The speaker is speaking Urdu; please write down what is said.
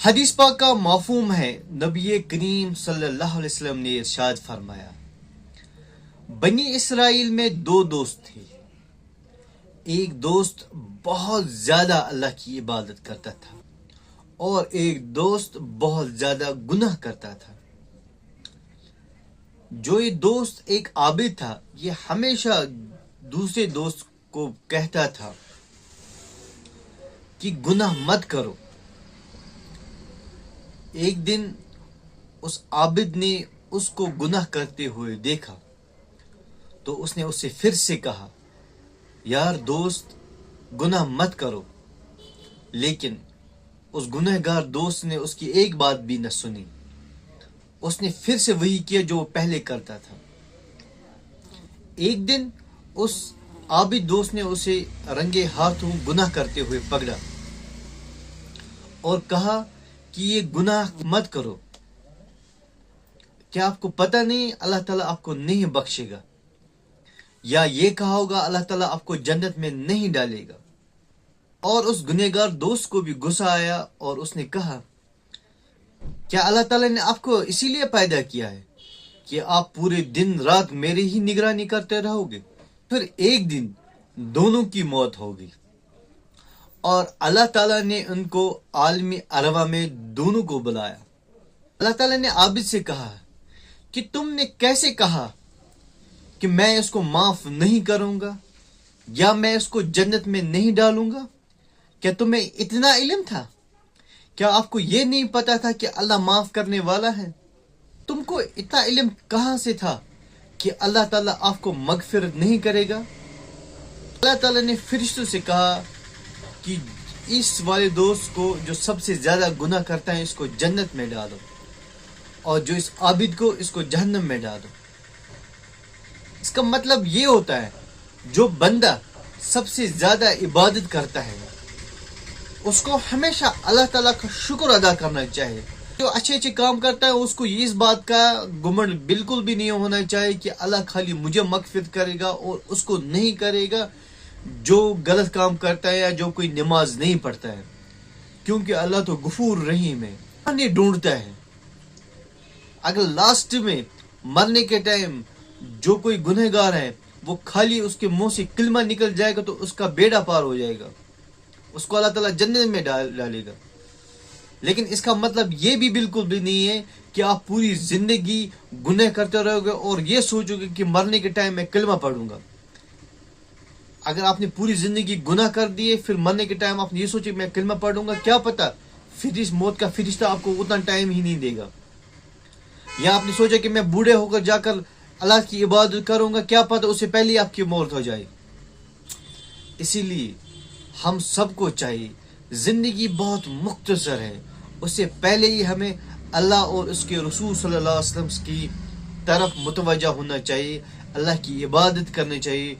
حدیث پاک کا مفہوم ہے، نبی کریم صلی اللہ علیہ وسلم نے ارشاد فرمایا، بنی اسرائیل میں دو دوست تھے۔ ایک دوست بہت زیادہ اللہ کی عبادت کرتا تھا اور ایک دوست بہت زیادہ گناہ کرتا تھا۔ جو یہ دوست ایک عابد تھا، یہ ہمیشہ دوسرے دوست کو کہتا تھا کہ گناہ مت کرو۔ ایک دن اس عابد نے اس کو گناہ کرتے ہوئے دیکھا تو اس نے اسے پھر سے کہا، یار دوست گناہ مت کرو، لیکن اس گناہ گار دوست نے اس کی ایک بات بھی نہ سنی۔ اس نے پھر سے وہی کیا جو وہ پہلے کرتا تھا۔ ایک دن اس عابد دوست نے اسے رنگے ہاتھوں گناہ کرتے ہوئے پکڑا اور کہا کہ یہ گناہ مت کرو، کیا آپ کو پتہ نہیں اللہ تعالیٰ آپ کو نہیں بخشے گا، یا یہ کہا ہوگا اللہ تعالیٰ آپ کو جنت میں نہیں ڈالے گا۔ اور اس گنہگار دوست کو بھی غصہ آیا اور اس نے کہا، کیا اللہ تعالیٰ نے آپ کو اسی لیے پیدا کیا ہے کہ آپ پورے دن رات میری ہی نگرانی کرتے رہو گے؟ پھر ایک دن دونوں کی موت ہوگی اور اللہ تعالیٰ نے ان کو عالم ارواح میں دونوں کو بلایا۔ اللہ تعالیٰ نے عابد سے کہا کہ تم نے کیسے کہا کہ میں اس کو معاف نہیں کروں گا یا میں اس کو جنت میں نہیں ڈالوں گا؟ کیا تمہیں اتنا علم تھا؟ کیا آپ کو یہ نہیں پتا تھا کہ اللہ معاف کرنے والا ہے؟ تم کو اتنا علم کہاں سے تھا کہ اللہ تعالیٰ آپ کو مغفرت نہیں کرے گا؟ اللہ تعالیٰ نے فرشتوں سے کہا کہ اس والے دوست کو جو سب سے زیادہ گناہ کرتا ہے اس کو جنت میں ڈالو، اور جو اس عابد کو اس کو جہنم میں ڈالو۔ اس کا مطلب یہ ہوتا ہے جو بندہ سب سے زیادہ عبادت کرتا ہے اس کو ہمیشہ اللہ تعالیٰ کا شکر ادا کرنا چاہیے۔ جو اچھے اچھے کام کرتا ہے اس کو اس بات کا گمنڈ بالکل بھی نہیں ہونا چاہیے کہ اللہ خالی مجھے مغفرت کرے گا اور اس کو نہیں کرے گا جو غلط کام کرتا ہے یا جو کوئی نماز نہیں پڑھتا ہے، کیونکہ اللہ تو غفور رحیم ہے، نہیں ڈھونڈتا ہے۔ اگر لاسٹ میں مرنے کے ٹائم جو کوئی گنہگار ہے وہ خالی اس کے منہ سے کلمہ نکل جائے گا تو اس کا بیڑا پار ہو جائے گا، اس کو اللہ تعالیٰ جنت میں ڈالے گا۔ لیکن اس کا مطلب یہ بھی بالکل بھی نہیں ہے کہ آپ پوری زندگی گناہ کرتے رہو گے اور یہ سوچو گے کہ مرنے کے ٹائم میں کلمہ پڑھوں گا۔ اگر آپ نے پوری زندگی گناہ کر دیے پھر مرنے کے ٹائم آپ نے یہ سوچے کہ میں کلمہ پڑھوں گا، کیا پتا پھر اس موت کا فرشتہ آپ کو اتنا ٹائم ہی نہیں دے گا۔ یا آپ نے سوچا کہ میں بوڑھے ہو کر جا کر اللہ کی عبادت کروں گا، کیا پتا اس سے پہلے آپ کی موت ہو جائے۔ اسی لیے ہم سب کو چاہیے، زندگی بہت مختصر ہے، اس سے پہلے ہی ہمیں اللہ اور اس کے رسول صلی اللہ علیہ وسلم کی طرف متوجہ ہونا چاہیے، اللہ کی عبادت کرنی چاہیے۔